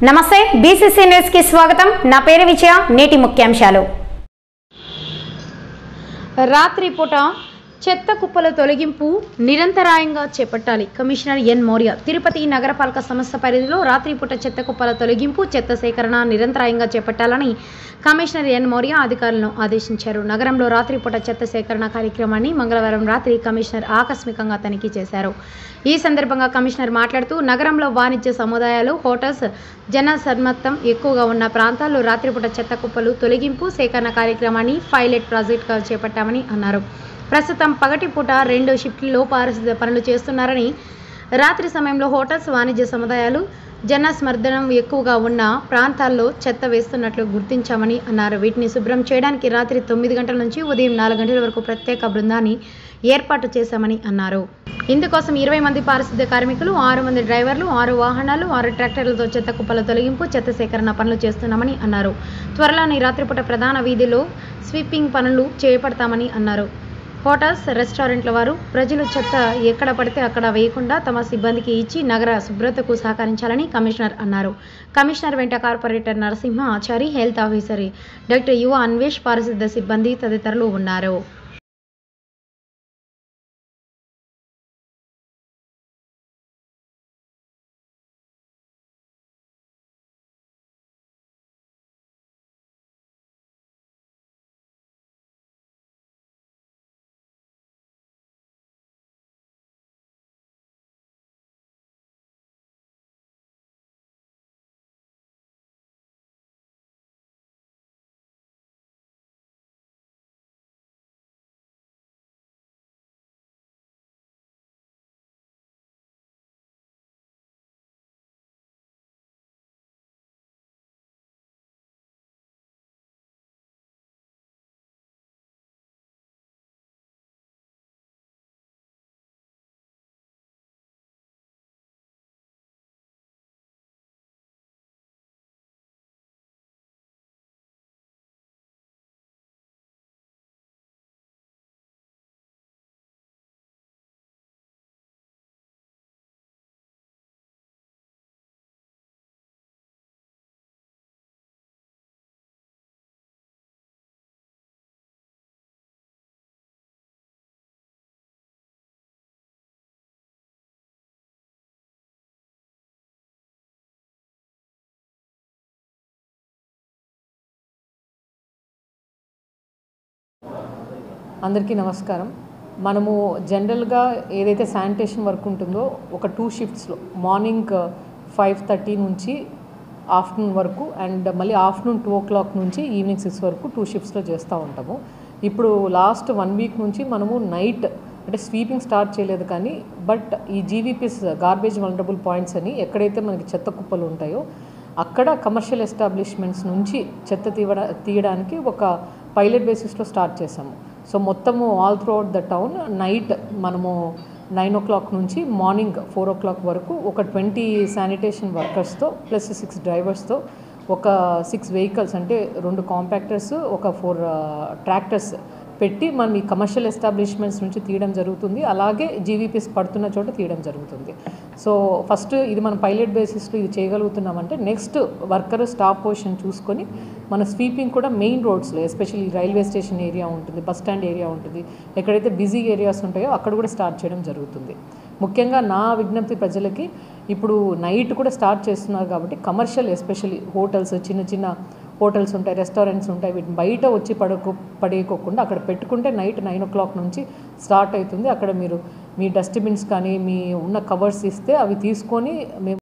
నమస్తే BCC news కి స్వాగతం। నా పేరు విజయ। నేటి ముఖ్యాంశాలు। రాత్రి పూట చెత్త కుప్పల తొలగింపు నిరంతరాయంగా చేపట్టాలి। Commissioner N Maurya. తిరుపతి నగరపాలక సంస్థ పరిధిలో రాత్రిపూట చెత్త కుప్పల తొలగింపు, చెత్త సేకరణ నిరంతరాయంగా చేపట్టాలని కమిషనర్ ఎన్ మౌర్య అధికారులను ఆదేశించారు। నగరంలో రాత్రిపూట చెత్త సేకరణ కార్యక్రమాన్ని మంగళవారం రాత్రి కమిషనర్ ఆకస్మికంగా తనిఖీ చేశారు। ఈ సందర్భంగా కమిషనర్ మాట్లాడుతూ నగరంలో వాణిజ్య సముదాయాలు, హోటల్స్, జనసమ్మర్దం ఎక్కువగా ఉన్న ప్రాంతాల్లో రాత్రిపూట చెత్త కుప్పలు తొలగింపు, సేకరణ కార్యక్రమాన్ని పైలట్ ప్రాజెక్టుగా చేపట్టామని అన్నారు। ప్రస్తుతం పగటిపూట 2 షిఫ్ట్లలో పారిశుద్ధ్య పనులు చేస్తున్నారని, రాత్రి సమయంలో హోటల్స్, వాణిజ్య సముదాయాలు, జనసమ్మర్దం ఎక్కువగా ఉన్న ప్రాంతాల్లో చెత్త వేస్తున్నట్లు గుర్తించామని అన్నారు। వీటిని శుభ్రం చేయడానికి రాత్రి 9 గంటల నుంచి ఉదయం 4 గంటల వరకు ప్రత్యేక బృందాన్ని ఏర్పాటు చేశామని అన్నారు। ఇందుకోసం 20 మంది పారిశుద్ధ్య కార్మికులు, 6 మంది డ్రైవర్లు, 6 వాహనాలు, 6 ట్రాక్టర్లతో చెత్త కుప్పల తొలగింపు, చెత్త సేకరణ పనులు చేస్తున్నామని అన్నారు। త్వరలోనే రాత్రిపూట ప్రధాన వీధిలో స్వీపింగ్ పనులు చేపడతామని అన్నారు। హోటల్స్, రెస్టారెంట్ల వారు ప్రజలు చెత్త ఎక్కడ పడితే అక్కడ వేయకుండా తమ సిబ్బందికి ఇచ్చి నగర శుభ్రతకు సహకరించాలని కమిషనర్ అన్నారు। కమిషనర్ వెంట corporator Narasimha Achari, health officer doctor యువ అన్వేష్, పారిశుద్ధ్య సిబ్బంది తదితరులు ఉన్నారు। అందరికీ నమస్కారం। మనము జనరల్గా ఏదైతే శానిటేషన్ వర్క్ ఉంటుందో ఒక 2 షిఫ్ట్స్లో మార్నింగ్ 5:30 నుంచి ఆఫ్టర్నూన్ వరకు అండ్ మళ్ళీ ఆఫ్టర్నూన్ 2 o'clock నుంచి ఈవినింగ్ 6 వరకు 2 షిఫ్ట్స్లో చేస్తూ ఉంటాము। ఇప్పుడు లాస్ట్ 1 వీక్ నుంచి మనము నైట్ అంటే స్వీపింగ్ స్టార్ట్ చేయలేదు, కానీ బట్ ఈ జీవీపీస్ గార్బేజ్ వల్నరబుల్ పాయింట్స్ అని ఎక్కడైతే మనకి చెత్త కుప్పలు ఉంటాయో అక్కడ కమర్షియల్ ఎస్టాబ్లిష్మెంట్స్ నుంచి చెత్త తీయడానికి ఒక పైలట్ బేసిస్లో స్టార్ట్ చేసాము। సో మొత్తము all through out the town night మనము 9 o'clock నుంచి మార్నింగ్ 4 o'clock వరకు ఒక 20 శానిటేషన్ వర్కర్స్తో ప్లస్ 6 డ్రైవర్స్తో ఒక 6 వెహికల్స్ అంటే 2 కాంపాక్టర్స్, ఒక 4 ట్రాక్టర్స్ పెట్టి మనం ఈ కమర్షియల్ ఎస్టాబ్లిష్మెంట్స్ నుంచి తీయడం జరుగుతుంది, అలాగే జీవీపీస్ పడుతున్న చోట తీయడం జరుగుతుంది। సో ఫస్ట్ ఇది మనం పైలట్ బేసిస్లో ఇది చేయగలుగుతున్నామంటే నెక్స్ట్ వర్కర్ స్టాఫ్ పొజిషన్ చూసుకొని మన స్వీపింగ్ కూడా మెయిన్ రోడ్స్లో, ఎస్పెషల్లీ రైల్వే స్టేషన్ ఏరియా ఉంటుంది, బస్ స్టాండ్ ఏరియా ఉంటుంది, ఎక్కడైతే బిజీ ఏరియాస్ ఉంటాయో అక్కడ కూడా స్టార్ట్ చేయడం జరుగుతుంది। ముఖ్యంగా నా విజ్ఞప్తి ప్రజలకి, ఇప్పుడు నైట్ కూడా స్టార్ట్ చేస్తున్నారు కాబట్టి కమర్షియల్ ఎస్పెషల్లీ హోటల్స్, చిన్న చిన్న హోటల్స్ ఉంటాయి, రెస్టారెంట్స్ ఉంటాయి, వీటిని బయట వచ్చి పడేయకోకుండా అక్కడ పెట్టుకుంటే నైట్ 9 o'clock నుంచి స్టార్ట్ అవుతుంది। అక్కడ మీరు మీ డస్ట్బిన్స్ కానీ మీ ఉన్న కవర్స్ ఇస్తే అవి తీసుకొని మేము